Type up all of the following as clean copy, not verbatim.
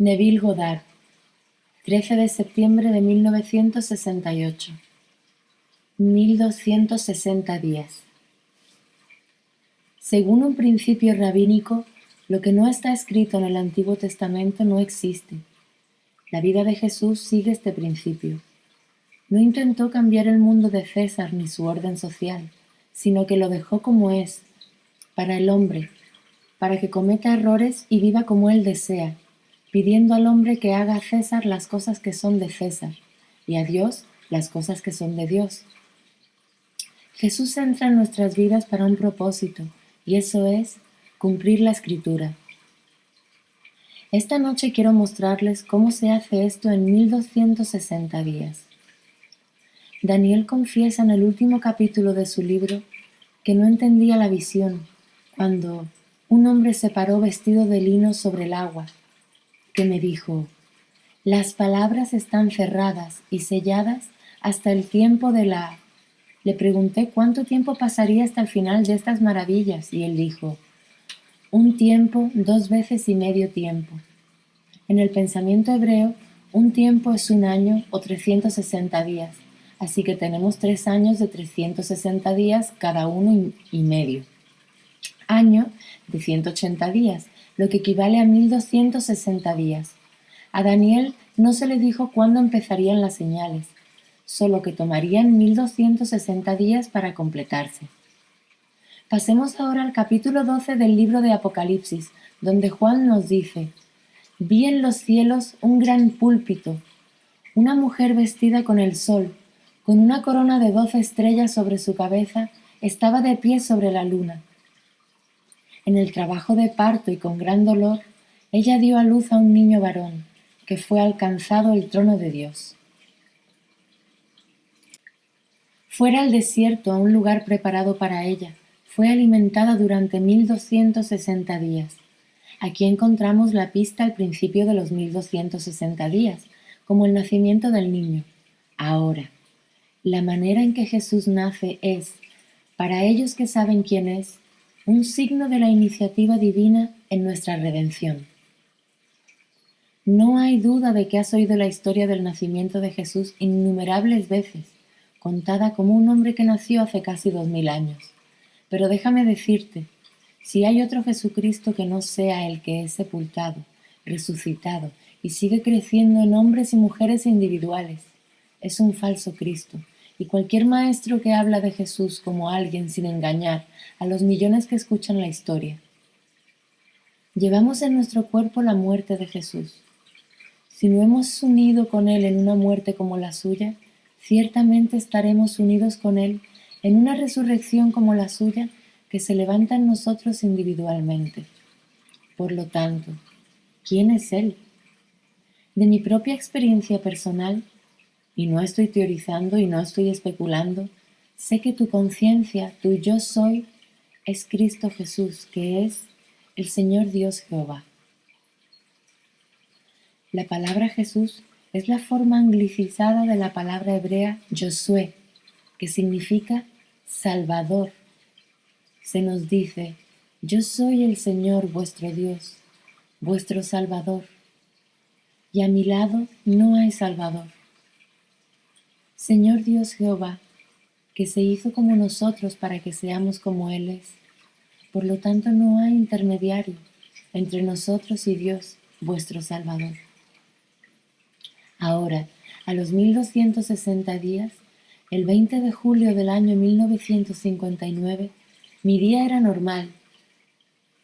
Neville Goddard, 13 de septiembre de 1968. 1260 días. Según un principio rabínico, lo que no está escrito en el Antiguo Testamento no existe. La vida de Jesús sigue este principio. No intentó cambiar el mundo de César ni su orden social, sino que lo dejó como es, para el hombre, para que cometa errores y viva como él desea, pidiendo al hombre que haga a César las cosas que son de César, y a Dios las cosas que son de Dios. Jesús entra en nuestras vidas para un propósito, y eso es cumplir la Escritura. Esta noche quiero mostrarles cómo se hace esto en 1260 días. Daniel confiesa en el último capítulo de su libro que no entendía la visión cuando un hombre se paró vestido de lino sobre el agua, que me dijo: «Las palabras están cerradas y selladas hasta el tiempo de la...». Le pregunté cuánto tiempo pasaría hasta el final de estas maravillas, y él dijo: «Un tiempo, 2 veces y medio tiempo». En el pensamiento hebreo, un tiempo es un año o 360 días, así que tenemos 3 años de 360 días cada uno y medio. Año de 180 días, lo que equivale a 1260 días. A Daniel no se le dijo cuándo empezarían las señales, solo que tomarían 1260 días para completarse. Pasemos ahora al capítulo 12 del libro de Apocalipsis, donde Juan nos dice: «Vi en los cielos un gran púlpito, una mujer vestida con el sol, con una corona de 12 estrellas sobre su cabeza, estaba de pie sobre la luna. En el trabajo de parto y con gran dolor, ella dio a luz a un niño varón, que fue alcanzado el trono de Dios. Fuera al desierto, a un lugar preparado para ella, fue alimentada durante 1260 días. Aquí encontramos la pista al principio de los 1260 días, como el nacimiento del niño. Ahora, la manera en que Jesús nace es, para ellos que saben quién es, un signo de la iniciativa divina en nuestra redención. No hay duda de que has oído la historia del nacimiento de Jesús innumerables veces, contada como un hombre que nació hace casi 2000 años. Pero déjame decirte, si hay otro Jesucristo que no sea el que es sepultado, resucitado y sigue creciendo en hombres y mujeres individuales, es un falso Cristo. Y cualquier maestro que habla de Jesús como alguien sin engañar a los millones que escuchan la historia. Llevamos en nuestro cuerpo la muerte de Jesús. Si no hemos unido con Él en una muerte como la suya, ciertamente estaremos unidos con Él en una resurrección como la suya que se levanta en nosotros individualmente. Por lo tanto, ¿quién es Él? De mi propia experiencia personal, y no estoy teorizando y no estoy especulando, sé que tu conciencia, tu yo soy, es Cristo Jesús, que es el Señor Dios Jehová. La palabra Jesús es la forma anglicizada de la palabra hebrea Josué, que significa Salvador. Se nos dice: «Yo soy el Señor vuestro Dios, vuestro Salvador, y a mi lado no hay Salvador». Señor Dios Jehová, que se hizo como nosotros para que seamos como Él es. Por lo tanto, no hay intermediario entre nosotros y Dios, vuestro Salvador. Ahora, a los 1260 días, el 20 de julio del año 1959, mi día era normal.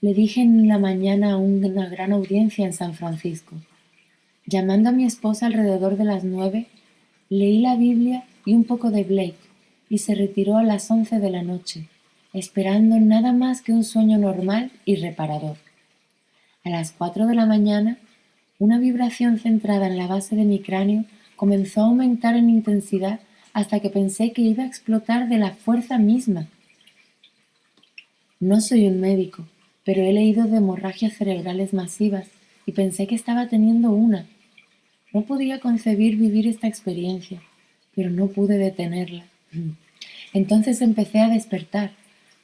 Le dije en la mañana a una gran audiencia en San Francisco. Llamando a mi esposa alrededor de las 9, leí la Biblia y un poco de Blake, y se retiró a las 11 de la noche, esperando nada más que un sueño normal y reparador. A las 4 de la mañana, una vibración centrada en la base de mi cráneo comenzó a aumentar en intensidad hasta que pensé que iba a explotar de la fuerza misma. No soy un médico, pero he leído de hemorragias cerebrales masivas y pensé que estaba teniendo una. No podía concebir vivir esta experiencia, pero no pude detenerla. Entonces empecé a despertar,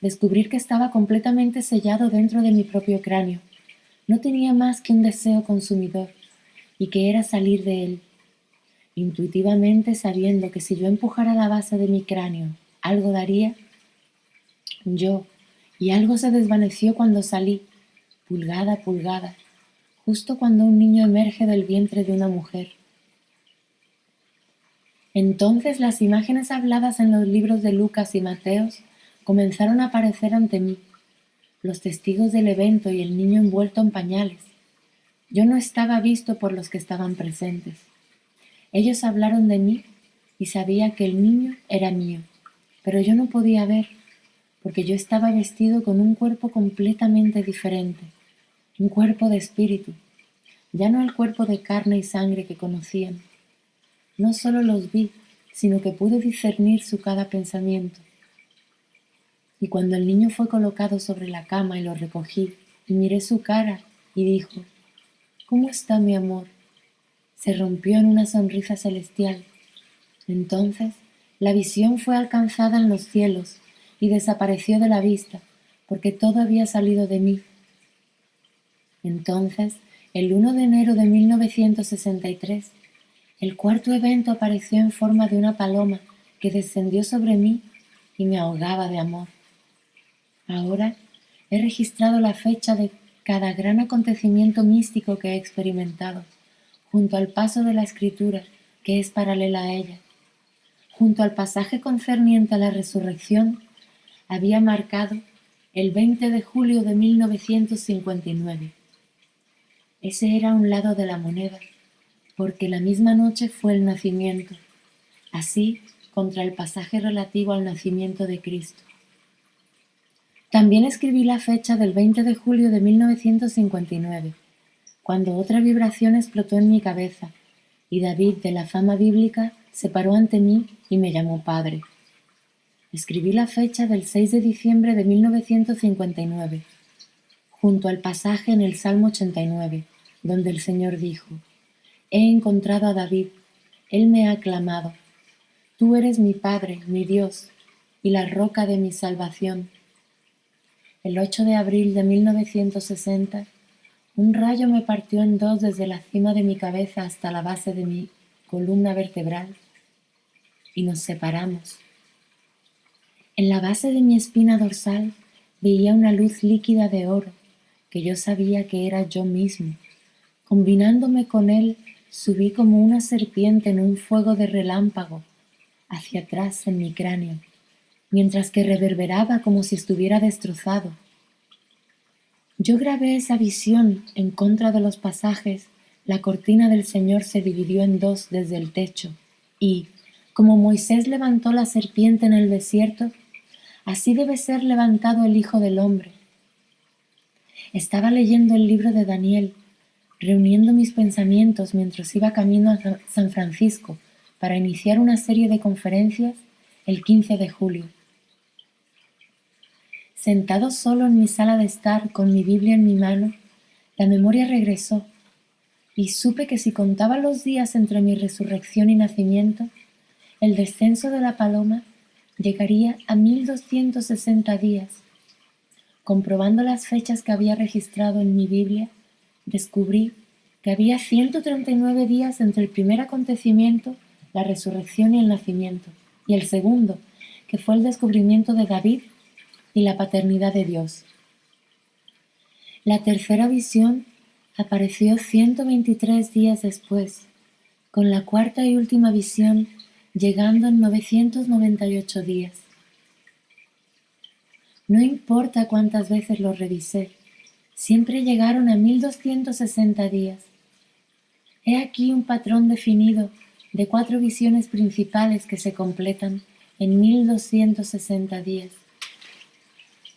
descubrir que estaba completamente sellado dentro de mi propio cráneo. No tenía más que un deseo consumidor, y que era salir de él, intuitivamente sabiendo que si yo empujara la base de mi cráneo, algo daría, y algo se desvaneció cuando salí, pulgada a pulgada, justo cuando un niño emerge del vientre de una mujer. Entonces las imágenes habladas en los libros de Lucas y Mateos comenzaron a aparecer ante mí, los testigos del evento y el niño envuelto en pañales. Yo no estaba visto por los que estaban presentes. Ellos hablaron de mí y sabía que el niño era mío, pero yo no podía ver, porque yo estaba vestido con un cuerpo completamente diferente, un cuerpo de espíritu, ya no el cuerpo de carne y sangre que conocían. No solo los vi, sino que pude discernir su cada pensamiento. Y cuando el niño fue colocado sobre la cama y lo recogí, y miré su cara, y dijo, «¿Cómo está mi amor?», se rompió en una sonrisa celestial. Entonces la visión fue alcanzada en los cielos y desapareció de la vista, porque todo había salido de mí. Entonces, el 1 de enero de 1963, el cuarto evento apareció en forma de una paloma que descendió sobre mí y me ahogaba de amor. Ahora he registrado la fecha de cada gran acontecimiento místico que he experimentado, junto al paso de la escritura, que es paralela a ella. Junto al pasaje concerniente a la resurrección, había marcado el 20 de julio de 1959. Ese era un lado de la moneda, porque la misma noche fue el nacimiento, así contra el pasaje relativo al nacimiento de Cristo. También escribí la fecha del 20 de julio de 1959, cuando otra vibración explotó en mi cabeza, y David de la fama bíblica se paró ante mí y me llamó padre. Escribí la fecha del 6 de diciembre de 1959, junto al pasaje en el Salmo 89, donde el Señor dijo, «He encontrado a David, él me ha clamado. Tú eres mi Padre, mi Dios, y la roca de mi salvación». El 8 de abril de 1960, un rayo me partió en dos desde la cima de mi cabeza hasta la base de mi columna vertebral, y nos separamos. En la base de mi espina dorsal veía una luz líquida de oro, que yo sabía que era yo mismo. Combinándome con él, subí como una serpiente en un fuego de relámpago, hacia atrás en mi cráneo, mientras que reverberaba como si estuviera destrozado. Yo grabé esa visión en contra de los pasajes. La cortina del Señor se dividió en dos desde el techo, y, como Moisés levantó la serpiente en el desierto, así debe ser levantado el Hijo del Hombre. Estaba leyendo el libro de Daniel, reuniendo mis pensamientos mientras iba camino a San Francisco para iniciar una serie de conferencias el 15 de julio. Sentado solo en mi sala de estar con mi Biblia en mi mano, la memoria regresó y supe que si contaba los días entre mi resurrección y nacimiento, el descenso de la paloma llegaría a 1260 días. Comprobando las fechas que había registrado en mi Biblia, descubrí que había 139 días entre el primer acontecimiento, la resurrección y el nacimiento, y el segundo, que fue el descubrimiento de David y la paternidad de Dios. La tercera visión apareció 123 días después, con la cuarta y última visión llegando en 998 días. No importa cuántas veces lo revisé, siempre llegaron a 1260 días. He aquí un patrón definido de 4 visiones principales que se completan en 1260 días,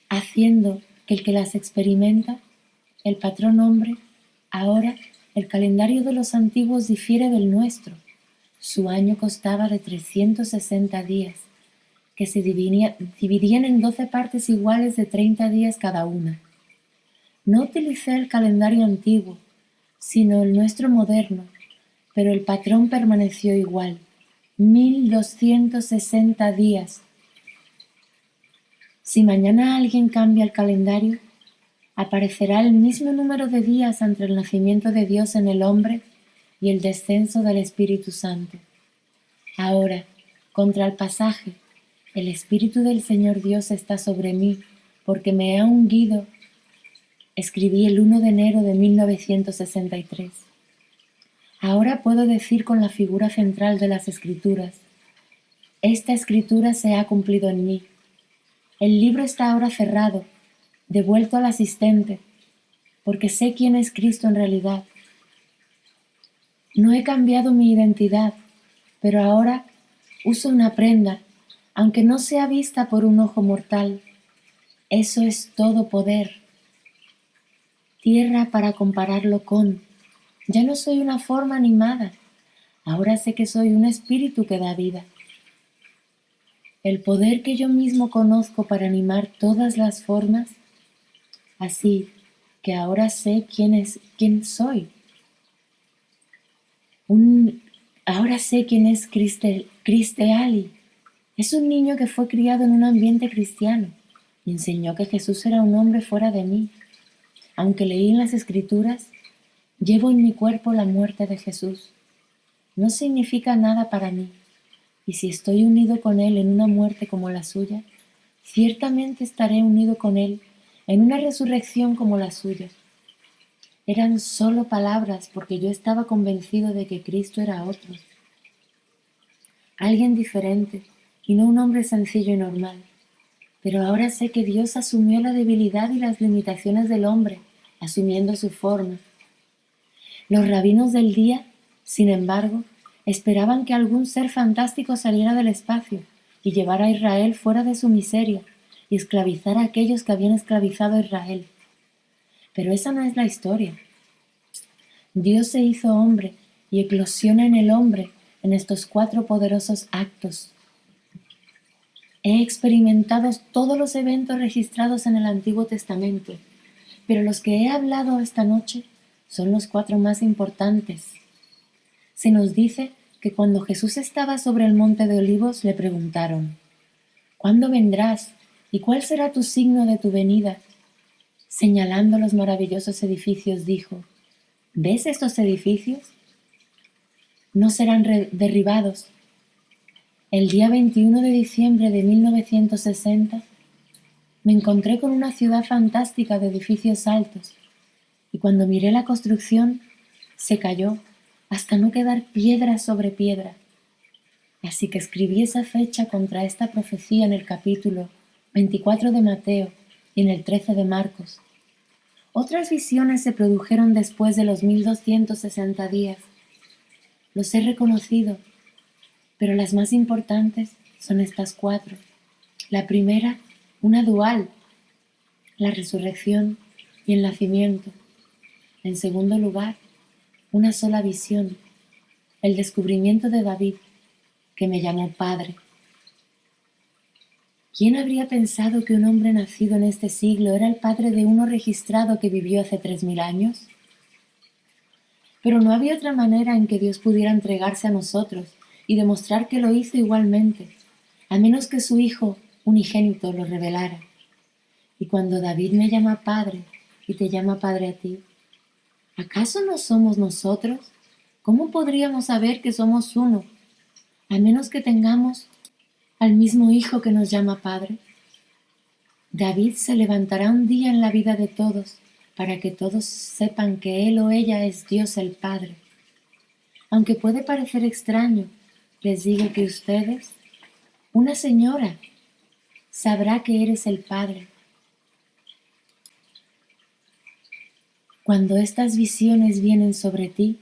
haciendo que el que las experimenta, el patrón hombre, ahora el calendario de los antiguos difiere del nuestro. Su año constaba de 360 días, que se dividían en 12 partes iguales de 30 días cada una. No utilicé el calendario antiguo, sino el nuestro moderno, pero el patrón permaneció igual, 1260 días. Si mañana alguien cambia el calendario, aparecerá el mismo número de días entre el nacimiento de Dios en el hombre y el descenso del Espíritu Santo. Ahora, contra el pasaje, el Espíritu del Señor Dios está sobre mí, porque me ha ungido, escribí el 1 de enero de 1963. Ahora puedo decir con la figura central de las Escrituras: esta Escritura se ha cumplido en mí. El libro está ahora cerrado, devuelto al asistente, porque sé quién es Cristo en realidad. No he cambiado mi identidad, pero ahora uso una prenda, aunque no sea vista por un ojo mortal. Eso es todo poder. Tierra para compararlo con. Ya no soy una forma animada, ahora sé que soy un espíritu que da vida. El poder que yo mismo conozco para animar todas las formas, así que ahora sé quién soy. Ahora sé quién es Criste Ali. Es un niño que fue criado en un ambiente cristiano y enseñó que Jesús era un hombre fuera de mí. Aunque leí en las Escrituras, llevo en mi cuerpo la muerte de Jesús. No significa nada para mí, y si estoy unido con Él en una muerte como la suya, ciertamente estaré unido con Él en una resurrección como la suya. Eran solo palabras porque yo estaba convencido de que Cristo era otro, alguien diferente y no un hombre sencillo y normal. Pero ahora sé que Dios asumió la debilidad y las limitaciones del hombre, asumiendo su forma. Los rabinos del día, sin embargo, esperaban que algún ser fantástico saliera del espacio y llevara a Israel fuera de su miseria y esclavizara a aquellos que habían esclavizado a Israel. Pero esa no es la historia. Dios se hizo hombre y eclosiona en el hombre en estos 4 poderosos actos. He experimentado todos los eventos registrados en el Antiguo Testamento, pero los que he hablado esta noche son los 4 más importantes. Se nos dice que cuando Jesús estaba sobre el monte de Olivos le preguntaron: ¿cuándo vendrás y cuál será tu signo de tu venida? Señalando los maravillosos edificios dijo: ¿ves estos edificios? No serán derribados. El día 21 de diciembre de 1960 me encontré con una ciudad fantástica de edificios altos, y cuando miré la construcción se cayó hasta no quedar piedra sobre piedra. Así que escribí esa fecha contra esta profecía en el capítulo 24 de Mateo y en el 13 de Marcos. Otras visiones se produjeron después de los 1260 días. Los he reconocido, pero las más importantes son estas 4. La primera, una dual, la resurrección y el nacimiento. En segundo lugar, una sola visión, el descubrimiento de David, que me llamó padre. ¿Quién habría pensado que un hombre nacido en este siglo era el padre de uno registrado que vivió hace 3000 años? Pero no había otra manera en que Dios pudiera entregarse a nosotros y demostrar que lo hizo igualmente, a menos que su Hijo unigénito lo revelara. Y cuando David me llama padre y te llama padre a ti, ¿acaso no somos nosotros? ¿Cómo podríamos saber que somos uno, a menos que tengamos al mismo Hijo que nos llama Padre? David se levantará un día en la vida de todos para que todos sepan que él o ella es Dios el Padre. Aunque puede parecer extraño, les digo que ustedes, una señora, sabrá que eres el Padre. Cuando estas visiones vienen sobre ti,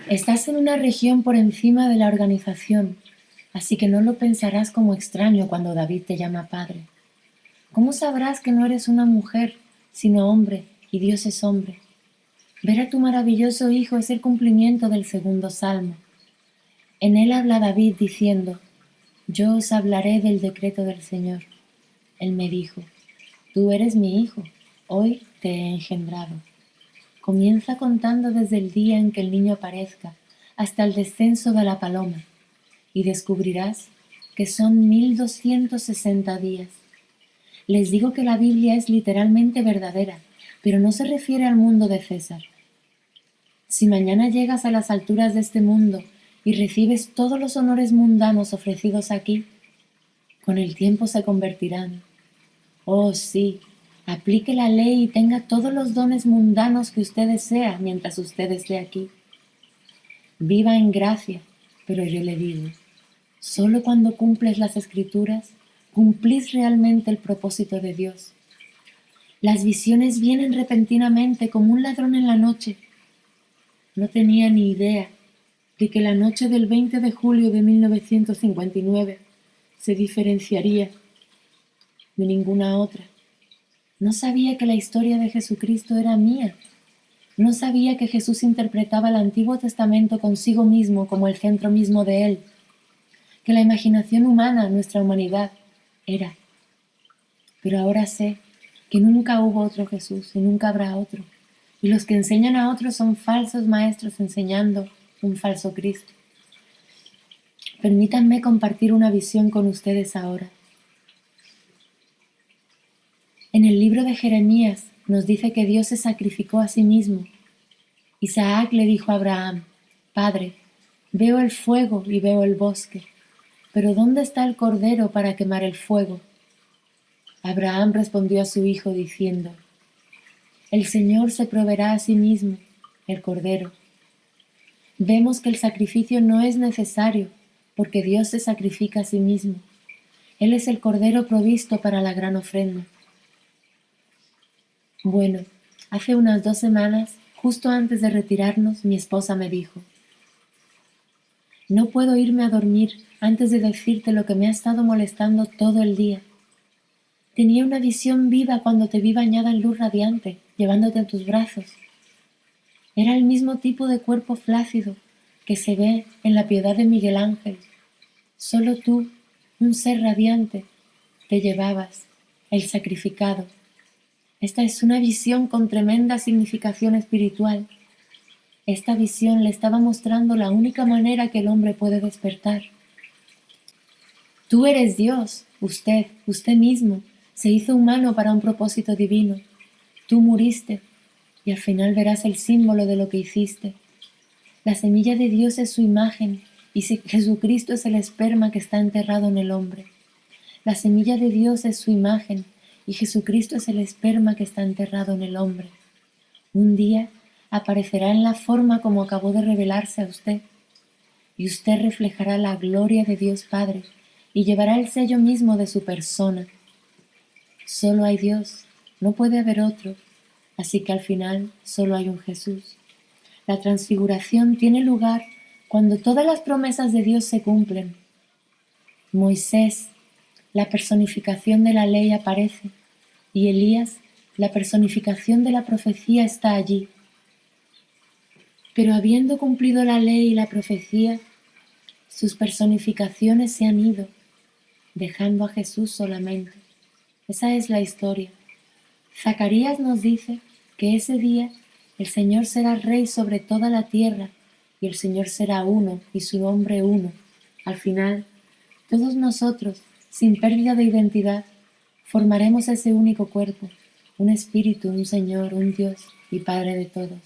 estás en una región por encima de la organización, así que no lo pensarás como extraño cuando David te llama padre. ¿Cómo sabrás que no eres una mujer, sino hombre, y Dios es hombre? Ver a tu maravilloso Hijo es el cumplimiento del segundo salmo. En él habla David diciendo: yo os hablaré del decreto del Señor. Él me dijo: tú eres mi Hijo, hoy te he engendrado. Comienza contando desde el día en que el niño aparezca hasta el descenso de la paloma, y descubrirás que son 1260 días. Les digo que la Biblia es literalmente verdadera, pero no se refiere al mundo de César. Si mañana llegas a las alturas de este mundo y recibes todos los honores mundanos ofrecidos aquí, con el tiempo se convertirán. Oh, sí, aplique la ley y tenga todos los dones mundanos que usted desea mientras usted esté aquí. Viva en gracia, pero yo le digo, solo cuando cumples las Escrituras, cumplís realmente el propósito de Dios. Las visiones vienen repentinamente como un ladrón en la noche. No tenía ni idea de que la noche del 20 de julio de 1959 se diferenciaría de ninguna otra. No sabía que la historia de Jesucristo era mía. No sabía que Jesús interpretaba el Antiguo Testamento consigo mismo como el centro mismo de él, que la imaginación humana, nuestra humanidad, era. Pero ahora sé que nunca hubo otro Jesús y nunca habrá otro, y los que enseñan a otros son falsos maestros enseñando un falso Cristo. Permítanme compartir una visión con ustedes ahora. En el libro de Jeremías nos dice que Dios se sacrificó a sí mismo. Isaac le dijo a Abraham, Padre, veo el fuego y veo el bosque, pero ¿dónde está el cordero para quemar el fuego? Abraham respondió a su hijo diciendo, el Señor se proveerá a sí mismo el cordero. Vemos que el sacrificio no es necesario, porque Dios se sacrifica a sí mismo. Él es el cordero provisto para la gran ofrenda. Bueno, hace unas 2 semanas, justo antes de retirarnos, mi esposa me dijo, no puedo irme a dormir antes de decirte lo que me ha estado molestando todo el día. Tenía una visión viva cuando te vi bañada en luz radiante, llevándote en tus brazos. Era el mismo tipo de cuerpo flácido que se ve en la Piedad de Miguel Ángel. Solo tú, un ser radiante, te llevabas, el sacrificado. Esta es una visión con tremenda significación espiritual. Esta visión le estaba mostrando la única manera que el hombre puede despertar. Tú eres Dios, usted mismo, se hizo humano para un propósito divino. Tú muriste y al final verás el símbolo de lo que hiciste. La semilla de Dios es su imagen y Jesucristo es el esperma que está enterrado en el hombre. La semilla de Dios es su imagen y Jesucristo es el esperma que está enterrado en el hombre. Un día aparecerá en la forma como acabó de revelarse a usted, y usted reflejará la gloria de Dios Padre y llevará el sello mismo de su persona. Solo hay Dios, no puede haber otro, así que al final solo hay un Jesús. La transfiguración tiene lugar cuando todas las promesas de Dios se cumplen. Moisés, la personificación de la ley, aparece, y Elías, la personificación de la profecía, está allí. Pero habiendo cumplido la ley y la profecía, sus personificaciones se han ido, dejando a Jesús solamente. Esa es la historia. Zacarías nos dice que ese día el Señor será rey sobre toda la tierra y el Señor será uno y su nombre uno. Al final, todos nosotros, sin pérdida de identidad, formaremos ese único cuerpo, un espíritu, un Señor, un Dios y Padre de todos.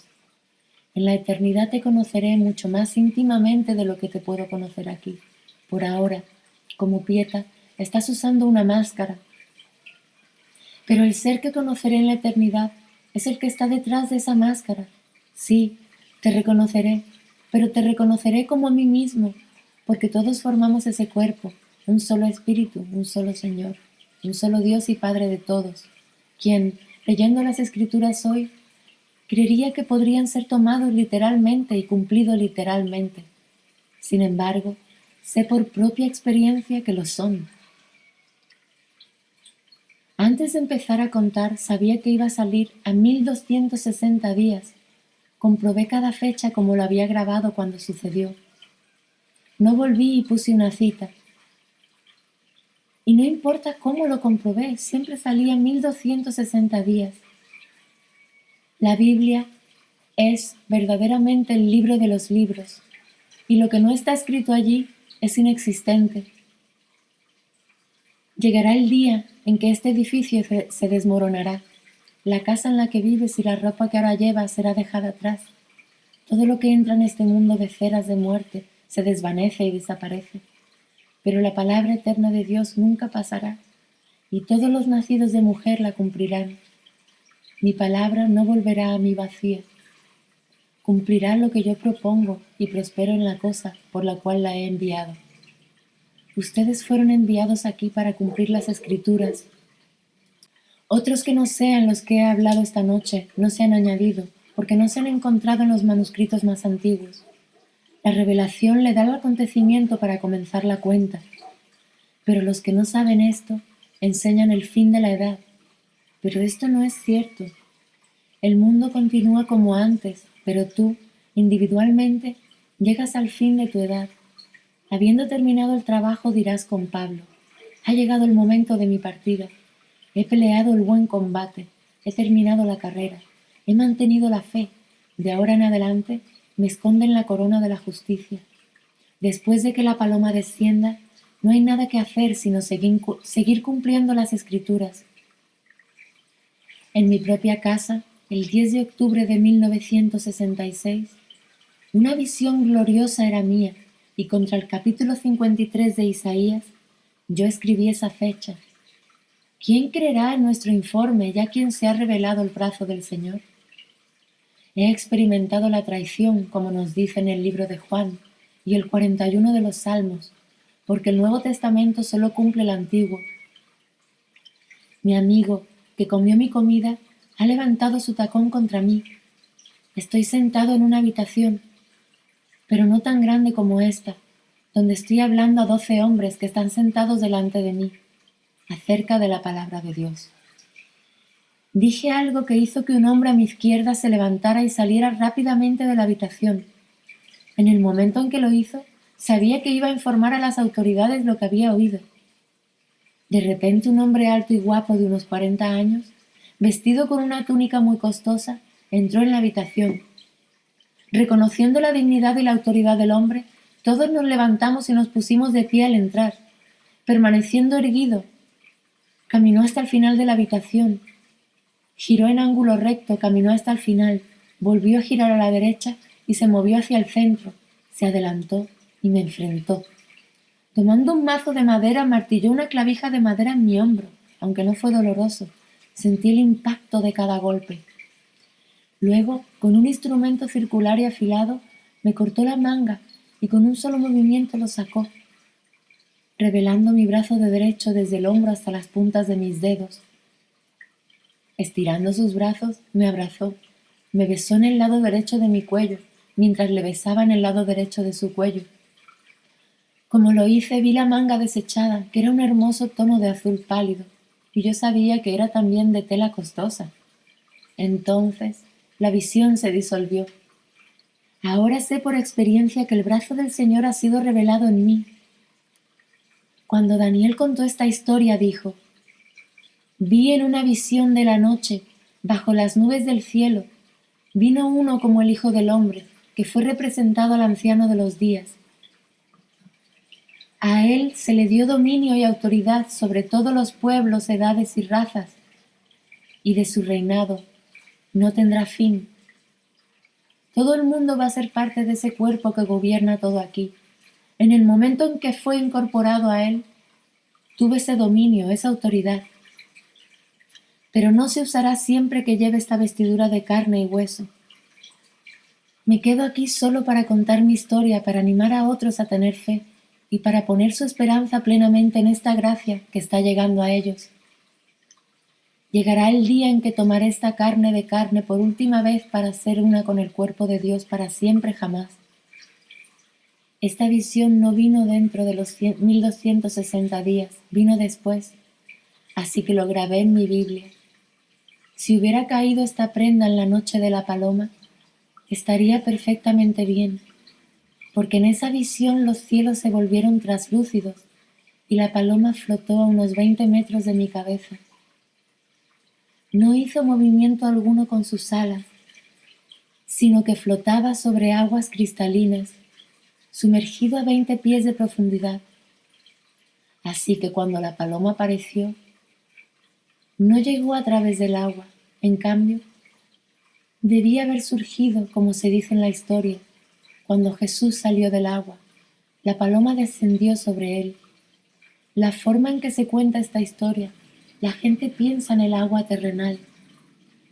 En la eternidad te conoceré mucho más íntimamente de lo que te puedo conocer aquí. Por ahora, como Pieta, estás usando una máscara. Pero el ser que conoceré en la eternidad es el que está detrás de esa máscara. Sí, te reconoceré, pero te reconoceré como a mí mismo, porque todos formamos ese cuerpo, un solo espíritu, un solo Señor, un solo Dios y Padre de todos, quien, leyendo las Escrituras hoy, creería que podrían ser tomados literalmente y cumplidos literalmente. Sin embargo, sé por propia experiencia que lo son. Antes de empezar a contar, sabía que iba a salir a 1260 días. Comprobé cada fecha como lo había grabado cuando sucedió. No volví y puse una cita. Y no importa cómo lo comprobé, siempre salía 1260 días. La Biblia es verdaderamente el libro de los libros, y lo que no está escrito allí es inexistente. Llegará el día en que este edificio se desmoronará. La casa en la que vives y la ropa que ahora llevas será dejada atrás. Todo lo que entra en este mundo de ceras de muerte se desvanece y desaparece. Pero la palabra eterna de Dios nunca pasará, y todos los nacidos de mujer la cumplirán. Mi palabra no volverá a mí vacía. Cumplirá lo que yo propongo y prospero en la cosa por la cual la he enviado. Ustedes fueron enviados aquí para cumplir las Escrituras. Otros que no sean los que he hablado esta noche no se han añadido, porque no se han encontrado en los manuscritos más antiguos. La revelación le da el acontecimiento para comenzar la cuenta. Pero los que no saben esto enseñan el fin de la edad. Pero esto no es cierto. El mundo continúa como antes, pero tú, individualmente, llegas al fin de tu edad. Habiendo terminado el trabajo, dirás con Pablo: ha llegado el momento de mi partida. He peleado el buen combate, he terminado la carrera, he mantenido la fe. De ahora en adelante me esconden la corona de la justicia. Después de que la paloma descienda, no hay nada que hacer sino seguir cumpliendo las Escrituras. En mi propia casa, el 10 de octubre de 1966, una visión gloriosa era mía, y contra el capítulo 53 de Isaías, yo escribí esa fecha. ¿Quién creerá en nuestro informe, ya quien se ha revelado el brazo del Señor? He experimentado la traición, como nos dice en el libro de Juan, y el 41 de los Salmos, porque el Nuevo Testamento solo cumple el Antiguo. Mi amigo, que comió mi comida, ha levantado su tacón contra mí. Estoy sentado en una habitación, pero no tan grande como esta, donde estoy hablando a 12 hombres que están sentados delante de mí, acerca de la palabra de Dios. Dije algo que hizo que un hombre a mi izquierda se levantara y saliera rápidamente de la habitación. En el momento en que lo hizo, sabía que iba a informar a las autoridades lo que había oído. De repente un hombre alto y guapo de unos 40 años, vestido con una túnica muy costosa, entró en la habitación. Reconociendo la dignidad y la autoridad del hombre, todos nos levantamos y nos pusimos de pie al entrar. Permaneciendo erguido, caminó hasta el final de la habitación. Giró en ángulo recto, caminó hasta el final, volvió a girar a la derecha y se movió hacia el centro. Se adelantó y me enfrentó. Tomando un mazo de madera, martilló una clavija de madera en mi hombro, aunque no fue doloroso. Sentí el impacto de cada golpe. Luego, con un instrumento circular y afilado, me cortó la manga y con un solo movimiento lo sacó, revelando mi brazo de derecho desde el hombro hasta las puntas de mis dedos. Estirando sus brazos, me abrazó, me besó en el lado derecho de mi cuello, mientras le besaba en el lado derecho de su cuello. Como lo hice, vi la manga desechada, que era un hermoso tono de azul pálido, y yo sabía que era también de tela costosa. Entonces, la visión se disolvió. Ahora sé por experiencia que el brazo del Señor ha sido revelado en mí. Cuando Daniel contó esta historia, dijo: vi en una visión de la noche, bajo las nubes del cielo, vino uno como el Hijo del Hombre, que fue representado al anciano de los días. A él se le dio dominio y autoridad sobre todos los pueblos, edades y razas, y de su reinado no tendrá fin. Todo el mundo va a ser parte de ese cuerpo que gobierna todo aquí. En el momento en que fue incorporado a él, tuve ese dominio, esa autoridad. Pero no se usará siempre que lleve esta vestidura de carne y hueso. Me quedo aquí solo para contar mi historia, para animar a otros a tener fe y para poner su esperanza plenamente en esta gracia que está llegando a ellos. Llegará el día en que tomaré esta carne de carne por última vez para ser una con el cuerpo de Dios para siempre jamás. Esta visión no vino dentro de los 1260 días, vino después, así que lo grabé en mi Biblia. Si hubiera caído esta prenda en la noche de la paloma, estaría perfectamente bien, porque en esa visión los cielos se volvieron traslúcidos y la paloma flotó a unos 20 metros de mi cabeza. No hizo movimiento alguno con sus alas, sino que flotaba sobre aguas cristalinas, sumergido a 20 pies de profundidad. Así que cuando la paloma apareció, no llegó a través del agua, en cambio, Debía haber surgido, como se dice en la historia, cuando Jesús salió del agua. La paloma descendió sobre él. La forma en que se cuenta esta historia, la gente piensa en el agua terrenal,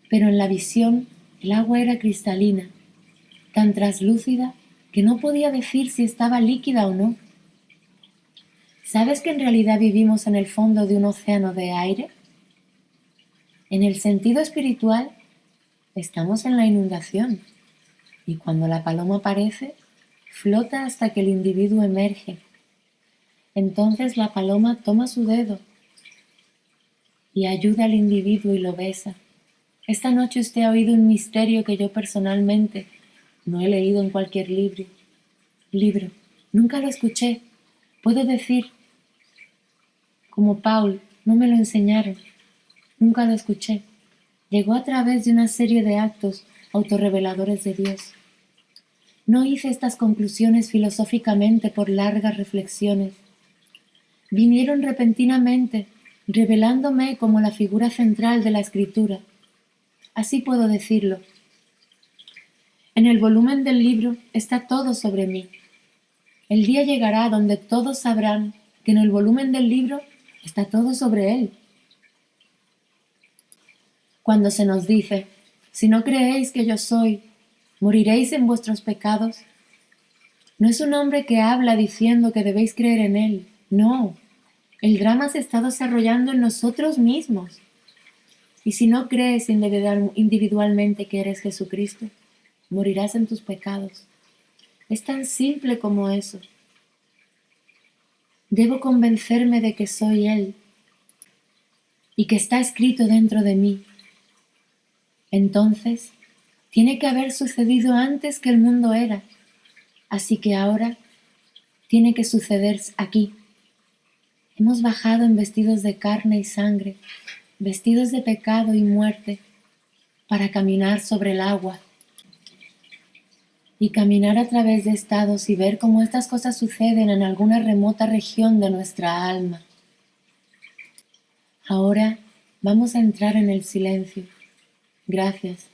pero en la visión el agua era cristalina, tan traslúcida que no podía decir si estaba líquida o no. ¿Sabes que en realidad vivimos en el fondo de un océano de aire? En el sentido espiritual, estamos en la inundación, y cuando la paloma aparece, flota hasta que el individuo emerge. Entonces la paloma toma su dedo y ayuda al individuo y lo besa. Esta noche usted ha oído un misterio que yo personalmente no he leído en cualquier libro. Nunca lo escuché. Puedo decir, como Paul, no me lo enseñaron. Nunca lo escuché. Llegó a través de una serie de actos autorreveladores de Dios. No hice estas conclusiones filosóficamente por largas reflexiones. Vinieron repentinamente, revelándome como la figura central de la escritura. Así puedo decirlo. En el volumen del libro está todo sobre mí. El día llegará donde todos sabrán que en el volumen del libro está todo sobre él. Cuando se nos dice, si no creéis que yo soy, moriréis en vuestros pecados, no es un hombre que habla diciendo que debéis creer en él. No, el drama se está desarrollando en nosotros mismos. Y si no crees individualmente que eres Jesucristo, morirás en tus pecados. Es tan simple como eso. Debo convencerme de que soy Él y que está escrito dentro de mí. Entonces, tiene que haber sucedido antes que el mundo era, así que ahora tiene que suceder aquí. Hemos bajado en vestidos de carne y sangre, vestidos de pecado y muerte, para caminar sobre el agua y caminar a través de estados y ver cómo estas cosas suceden en alguna remota región de nuestra alma. Ahora vamos a entrar en el silencio. Gracias.